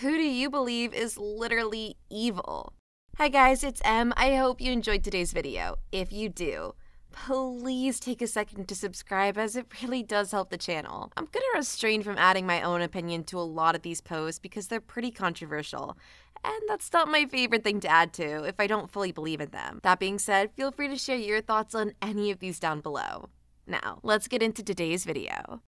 Who do you believe is literally evil? Hi guys, it's Em. I hope you enjoyed today's video. If you do, please take a second to subscribe as it really does help the channel. I'm gonna restrain from adding my own opinion to a lot of these posts because they're pretty controversial, and that's not my favorite thing to add to if I don't fully believe in them. That being said, feel free to share your thoughts on any of these down below. Now, let's get into today's video.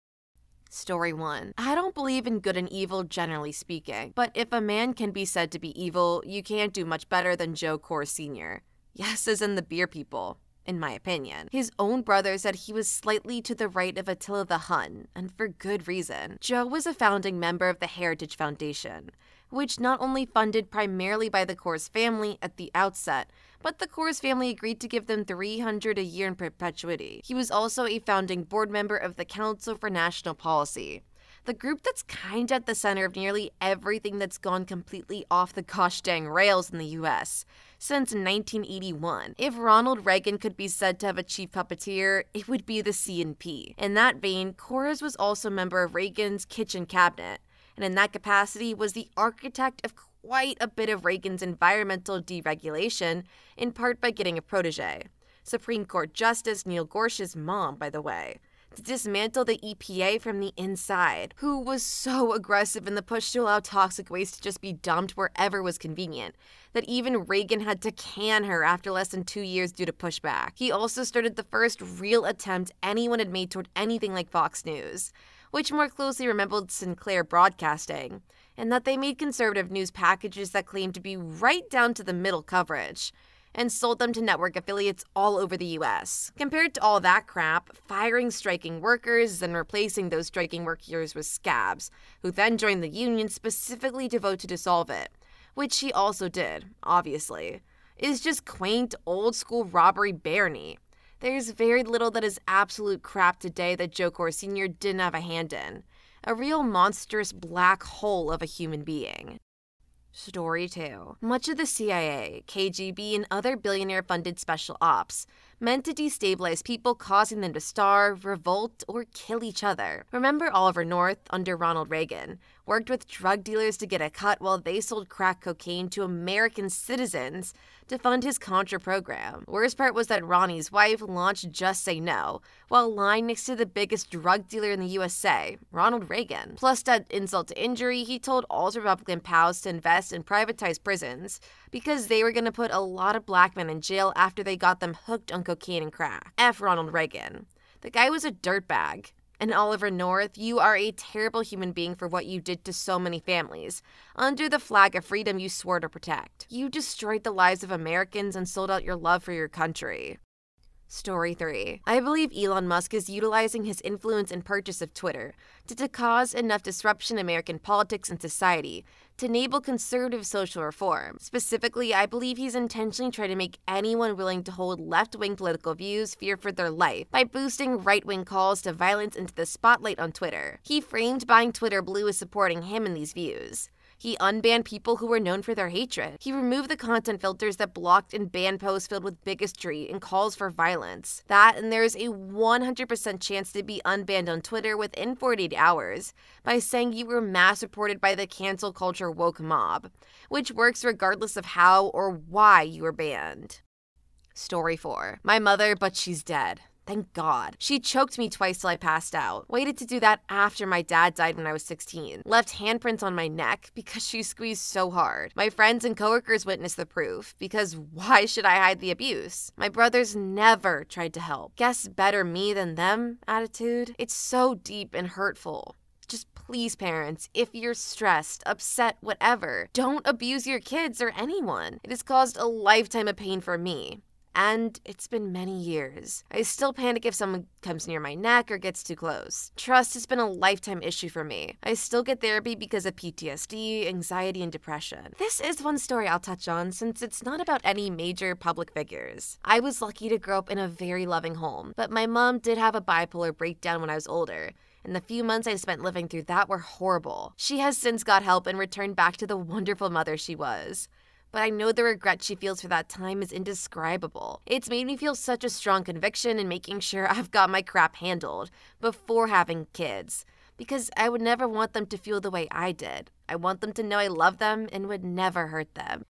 Story 1. I don't believe in good and evil generally speaking, but if a man can be said to be evil, you can't do much better than Joe Kors Sr. Yes, as in the beer people, in my opinion. His own brother said he was slightly to the right of Attila the Hun, and for good reason. Joe was a founding member of the Heritage Foundation, which not only funded primarily by the Kors family at the outset, but the Kors family agreed to give them $300 a year in perpetuity. He was also a founding board member of the Council for National Policy, the group that's kinda at the center of nearly everything that's gone completely off the gosh dang rails in the US since 1981. If Ronald Reagan could be said to have a chief puppeteer, it would be the CNP. In that vein, Kors was also a member of Reagan's kitchen cabinet, and in that capacity was the architect of quite a bit of Reagan's environmental deregulation, in part by getting a protege, Supreme Court Justice Neil Gorsuch's mom, by the way, to dismantle the EPA from the inside, who was so aggressive in the push to allow toxic waste to just be dumped wherever was convenient, that even Reagan had to can her after less than 2 years due to pushback. He also started the first real attempt anyone had made toward anything like Fox News, which more closely resembled Sinclair Broadcasting, and that they made conservative news packages that claimed to be right down to the middle coverage, and sold them to network affiliates all over the US. Compared to all that crap, firing striking workers and replacing those striking workers with scabs, who then joined the union specifically devoted to dissolve it, which he also did, obviously, is just quaint old-school robbery barony. There's very little that is absolute crap today that Joe Kors Sr. didn't have a hand in. A real monstrous black hole of a human being. Story 2. Much of the CIA, KGB, and other billionaire-funded special ops meant to destabilize people, causing them to starve, revolt, or kill each other. Remember Oliver North, under Ronald Reagan, worked with drug dealers to get a cut while they sold crack cocaine to American citizens to fund his Contra program. Worst part was that Ronnie's wife launched Just Say No, while lying next to the biggest drug dealer in the USA, Ronald Reagan. Plus, to add insult to injury, he told all his Republican pals to invest in privatized prisons because they were going to put a lot of black men in jail after they got them hooked on cocaine and crack. F Ronald Reagan. The guy was a dirtbag. And Oliver North, you are a terrible human being for what you did to so many families, under the flag of freedom you swore to protect. You destroyed the lives of Americans and sold out your love for your country. Story 3. I believe Elon Musk is utilizing his influence and purchase of Twitter to cause enough disruption in American politics and society to enable conservative social reform. Specifically, I believe he's intentionally trying to make anyone willing to hold left-wing political views fear for their life by boosting right-wing calls to violence into the spotlight on Twitter. He framed buying Twitter Blue as supporting him in these views. He unbanned people who were known for their hatred. He removed the content filters that blocked and banned posts filled with bigotry and calls for violence. That, and there's a 100% chance to be unbanned on Twitter within 48 hours by saying you were mass reported by the cancel culture woke mob, which works regardless of how or why you were banned. Story 4. My mother, but she's dead. Thank God. She choked me twice till I passed out. Waited to do that after my dad died when I was 16. Left handprints on my neck because she squeezed so hard. My friends and coworkers witnessed the proof because why should I hide the abuse? My brothers never tried to help. Guess better me than them attitude. It's so deep and hurtful. Just please, parents, if you're stressed, upset, whatever, don't abuse your kids or anyone. It has caused a lifetime of pain for me. And it's been many years. I still panic if someone comes near my neck or gets too close. Trust has been a lifetime issue for me. I still get therapy because of PTSD, anxiety, and depression. This is one story I'll touch on since it's not about any major public figures. I was lucky to grow up in a very loving home, but my mom did have a bipolar breakdown when I was older, and the few months I spent living through that were horrible. She has since got help and returned back to the wonderful mother she was. But I know the regret she feels for that time is indescribable. It's made me feel such a strong conviction in making sure I've got my crap handled before having kids. because I would never want them to feel the way I did. I want them to know I love them and would never hurt them.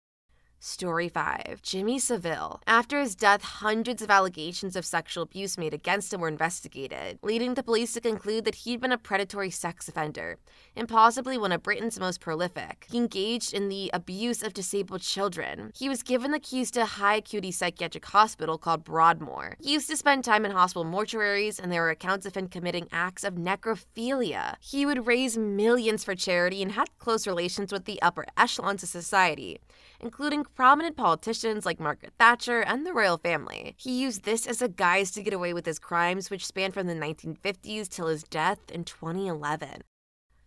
Story 5. Jimmy Savile. After his death, hundreds of allegations of sexual abuse made against him were investigated, leading the police to conclude that he'd been a predatory sex offender, and possibly one of Britain's most prolific. He engaged in the abuse of disabled children. He was given the keys to a high-acuity psychiatric hospital called Broadmoor. He used to spend time in hospital mortuaries, and there were accounts of him committing acts of necrophilia. He would raise millions for charity and had close relations with the upper echelons of society, including prominent politicians like Margaret Thatcher and the royal family. He used this as a guise to get away with his crimes, which spanned from the 1950s till his death in 2011.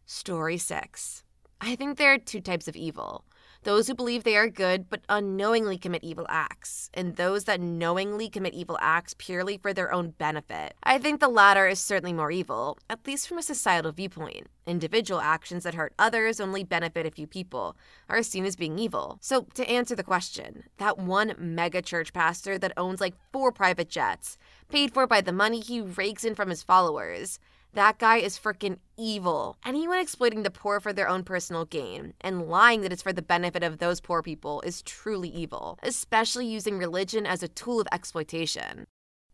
Story 6. I think there are two types of evil. Those who believe they are good but unknowingly commit evil acts, and those that knowingly commit evil acts purely for their own benefit. I think the latter is certainly more evil, at least from a societal viewpoint. Individual actions that hurt others only benefit a few people are seen as being evil. So, to answer the question, that one mega church pastor that owns like 4 private jets, paid for by the money he rakes in from his followers, that guy is frickin' evil. Anyone exploiting the poor for their own personal gain and lying that it's for the benefit of those poor people is truly evil, especially using religion as a tool of exploitation.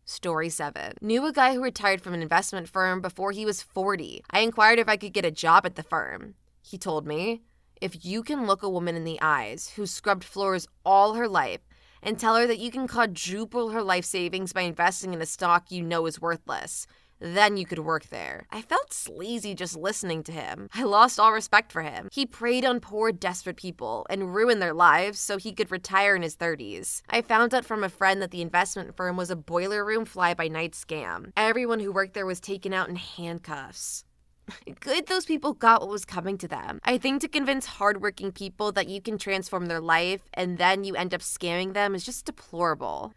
Story 7. Knew a guy who retired from an investment firm before he was 40. I inquired if I could get a job at the firm. He told me, if you can look a woman in the eyes who's scrubbed floors all her life and tell her that you can quadruple her life savings by investing in a stock you know is worthless, then you could work there. I felt sleazy just listening to him. I lost all respect for him. He preyed on poor, desperate people and ruined their lives so he could retire in his 30s. I found out from a friend that the investment firm was a boiler room fly-by-night scam. Everyone who worked there was taken out in handcuffs. Good those people got what was coming to them. I think to convince hardworking people that you can transform their life and then you end up scamming them is just deplorable.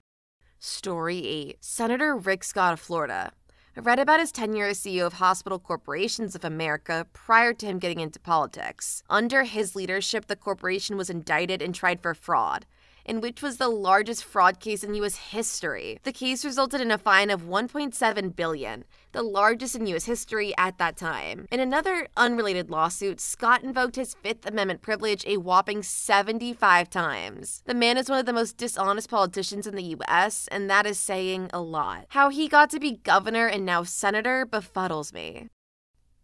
Story 8. Senator Rick Scott of Florida. I read about his tenure as CEO of Hospital Corporations of America prior to him getting into politics. Under his leadership, the corporation was indicted and tried for fraud, in which was the largest fraud case in U.S. history. The case resulted in a fine of $1.7 billion, the largest in U.S. history at that time. In another unrelated lawsuit, Scott invoked his Fifth Amendment privilege a whopping 75 times. The man is one of the most dishonest politicians in the U.S., and that is saying a lot. How he got to be governor and now senator befuddles me.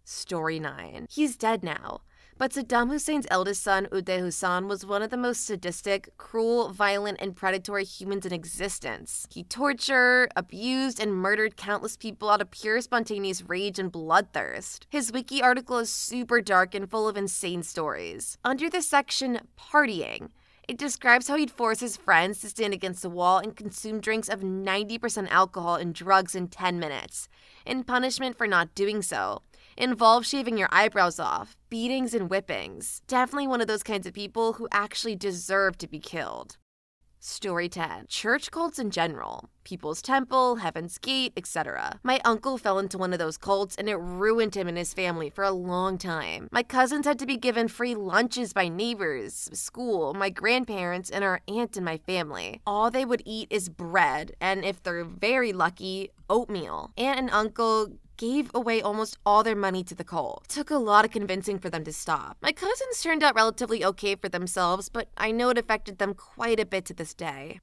Story 9. He's dead now. But Saddam Hussein's eldest son, Uday Hussein, was one of the most sadistic, cruel, violent, and predatory humans in existence. He tortured, abused, and murdered countless people out of pure spontaneous rage and bloodthirst. His wiki article is super dark and full of insane stories. Under the section, Partying, it describes how he'd force his friends to stand against a wall and consume drinks of 90% alcohol and drugs in 10 minutes, in punishment for not doing so. Involve shaving your eyebrows off, beatings and whippings. Definitely one of those kinds of people who actually deserve to be killed. Story 10. Church cults in general. People's Temple, Heaven's Gate, etc. My uncle fell into one of those cults and it ruined him and his family for a long time. My cousins had to be given free lunches by neighbors, school, my grandparents, and our aunt in my family. All they would eat is bread, and if they're very lucky, oatmeal. Aunt and uncle gave away almost all their money to the cult. It took a lot of convincing for them to stop. My cousins turned out relatively okay for themselves, but I know it affected them quite a bit to this day.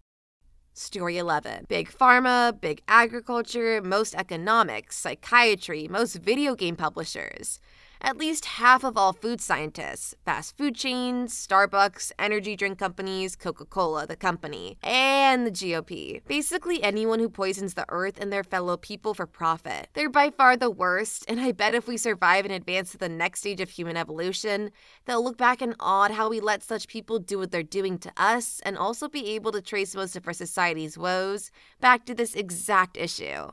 Story 11. Big pharma, big agriculture, most economics, psychiatry, most video game publishers. At least half of all food scientists, fast food chains, Starbucks, energy drink companies, Coca-Cola, the company, and the GOP. Basically anyone who poisons the earth and their fellow people for profit. They're by far the worst, and I bet if we survive and advance to the next stage of human evolution, they'll look back in awe at how we let such people do what they're doing to us and also be able to trace most of our society's woes back to this exact issue.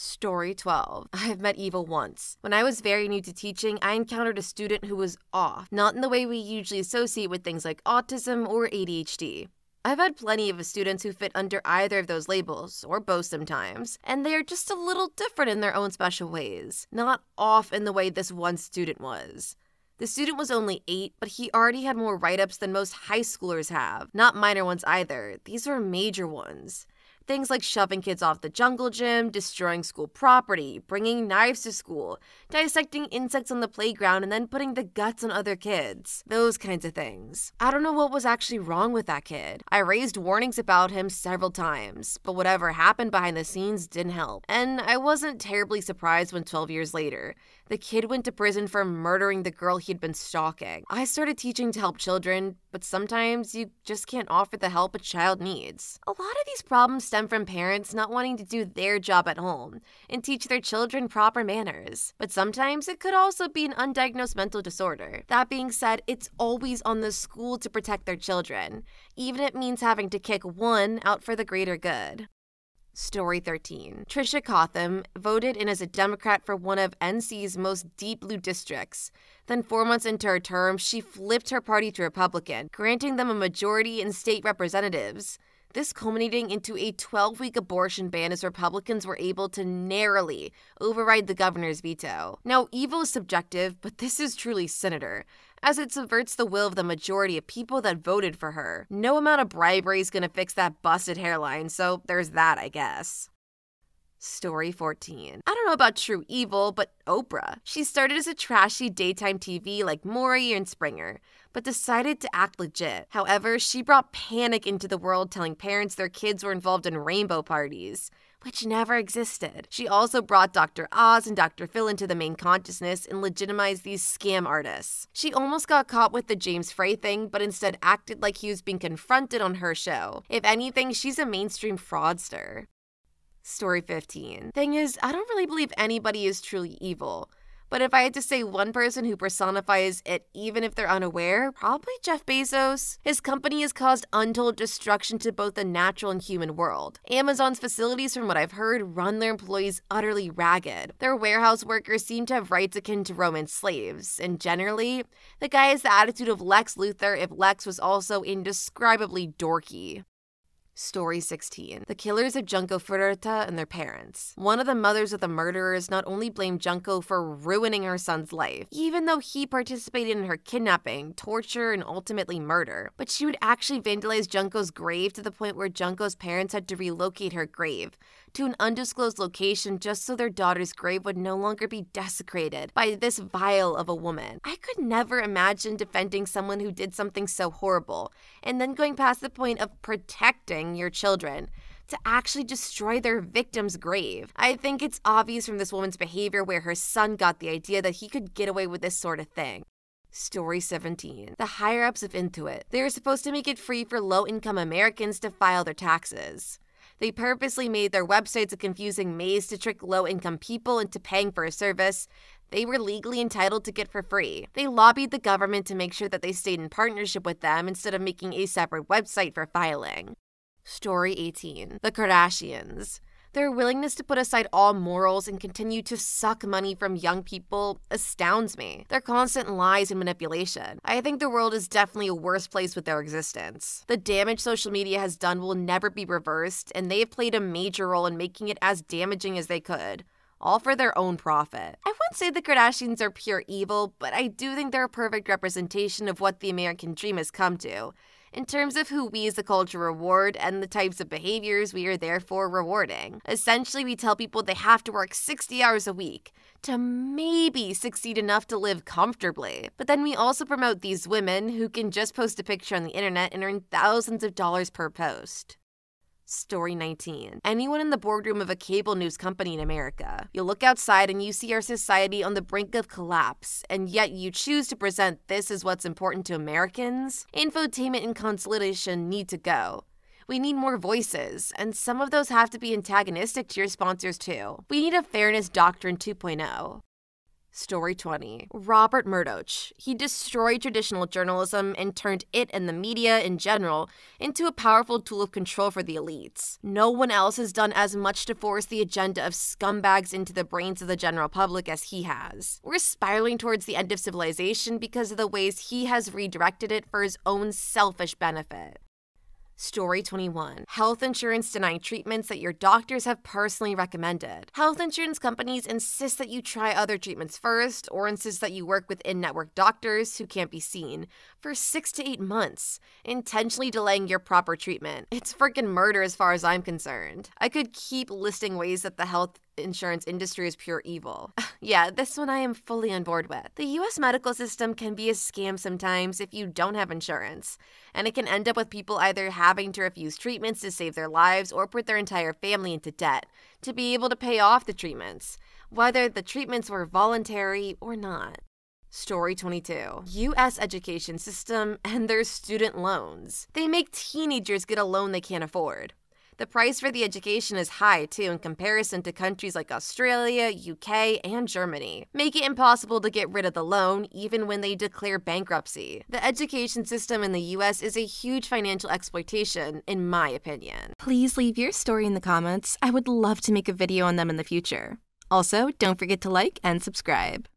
Story 12. I've met evil once. When I was very new to teaching, I encountered a student who was off, not in the way we usually associate with things like autism or ADHD. I've had plenty of students who fit under either of those labels, or both sometimes, and they are just a little different in their own special ways, not off in the way this one student was. The student was only 8, but he already had more write-ups than most high schoolers have. Not minor ones either, these were major ones. Things like shoving kids off the jungle gym, destroying school property, bringing knives to school, dissecting insects on the playground, and then putting the guts on other kids. Those kinds of things. I don't know what was actually wrong with that kid. I raised warnings about him several times, but whatever happened behind the scenes didn't help. And I wasn't terribly surprised when 12 years later, the kid went to prison for murdering the girl he'd been stalking. I started teaching to help children, but sometimes you just can't offer the help a child needs. A lot of these problems stem from parents not wanting to do their job at home and teach their children proper manners. But sometimes it could also be an undiagnosed mental disorder. That being said, it's always on the school to protect their children, even if it means having to kick one out for the greater good. Story 13. Tricia Cotham voted in as a Democrat for one of NC's most deep blue districts. Then 4 months into her term, she flipped her party to Republican, granting them a majority in state representatives. This culminating into a 12-week abortion ban as Republicans were able to narrowly override the governor's veto. Now, evil is subjective, but this is truly sinister, as it subverts the will of the majority of people that voted for her. No amount of bribery is gonna fix that busted hairline, so there's that, I guess. Story 14. I don't know about true evil, but Oprah. She started as a trashy daytime TV like Maury and Springer, but decided to act legit. However, she brought panic into the world, telling parents their kids were involved in rainbow parties, which never existed. She also brought Dr. Oz and Dr. Phil into the main consciousness and legitimized these scam artists. She almost got caught with the James Frey thing, but instead acted like he was being confronted on her show. If anything, she's a mainstream fraudster. Story 15. Thing is, I don't really believe anybody is truly evil. But if I had to say one person who personifies it even if they're unaware, probably Jeff Bezos. His company has caused untold destruction to both the natural and human world. Amazon's facilities, from what I've heard, run their employees utterly ragged. Their warehouse workers seem to have rights akin to Roman slaves, and generally, the guy has the attitude of Lex Luthor if Lex was also indescribably dorky. Story 16. The killers of Junko Furuta and their parents. One of the mothers of the murderers not only blamed Junko for ruining her son's life, even though he participated in her kidnapping, torture, and ultimately murder, but she would actually vandalize Junko's grave to the point where Junko's parents had to relocate her grave to an undisclosed location just so their daughter's grave would no longer be desecrated by this vile of a woman. I could never imagine defending someone who did something so horrible and then going past the point of protecting your children to actually destroy their victim's grave. I think it's obvious from this woman's behavior where her son got the idea that he could get away with this sort of thing. Story 17. The higher-ups of Intuit. They are supposed to make it free for low-income Americans to file their taxes. They purposely made their websites a confusing maze to trick low-income people into paying for a service they were legally entitled to get for free. They lobbied the government to make sure that they stayed in partnership with them instead of making a separate website for filing. Story 18. The Kardashians. Their willingness to put aside all morals and continue to suck money from young people astounds me. Their constant lies and manipulation. I think the world is definitely a worse place with their existence. The damage social media has done will never be reversed, and they have played a major role in making it as damaging as they could, all for their own profit. I wouldn't say the Kardashians are pure evil, but I do think they're a perfect representation of what the American dream has come to, in terms of who we as a culture reward and the types of behaviors we are therefore rewarding. Essentially, we tell people they have to work 60 hours a week to maybe succeed enough to live comfortably. But then we also promote these women who can just post a picture on the internet and earn thousands of dollars per post. Story 19. Anyone in the boardroom of a cable news company in America. You look outside and you see our society on the brink of collapse, and yet you choose to present this as what's important to Americans? Infotainment and consolidation need to go. We need more voices, and some of those have to be antagonistic to your sponsors too. We need a fairness doctrine 2.0. Story 20. Robert Murdoch. He destroyed traditional journalism and turned it and the media in general into a powerful tool of control for the elites. No one else has done as much to force the agenda of scumbags into the brains of the general public as he has. We're spiraling towards the end of civilization because of the ways he has redirected it for his own selfish benefit. Story 21. Health insurance denying treatments that your doctors have personally recommended. Health insurance companies insist that you try other treatments first, or insist that you work with in-network doctors who can't be seen, for 6 to 8 months, intentionally delaying your proper treatment. It's freaking murder as far as I'm concerned. I could keep listing ways that the health insurance industry is pure evil. Yeah, this one I am fully on board with. The US medical system can be a scam sometimes if you don't have insurance, and it can end up with people either having to refuse treatments to save their lives or put their entire family into debt to be able to pay off the treatments, whether the treatments were voluntary or not. Story 22. U.S. education system and their student loans. They make teenagers get a loan they can't afford. The price for the education is high, too, in comparison to countries like Australia, UK, and Germany, making it impossible to get rid of the loan even when they declare bankruptcy. The education system in the US is a huge financial exploitation, in my opinion. Please leave your story in the comments. I would love to make a video on them in the future. Also, don't forget to like and subscribe.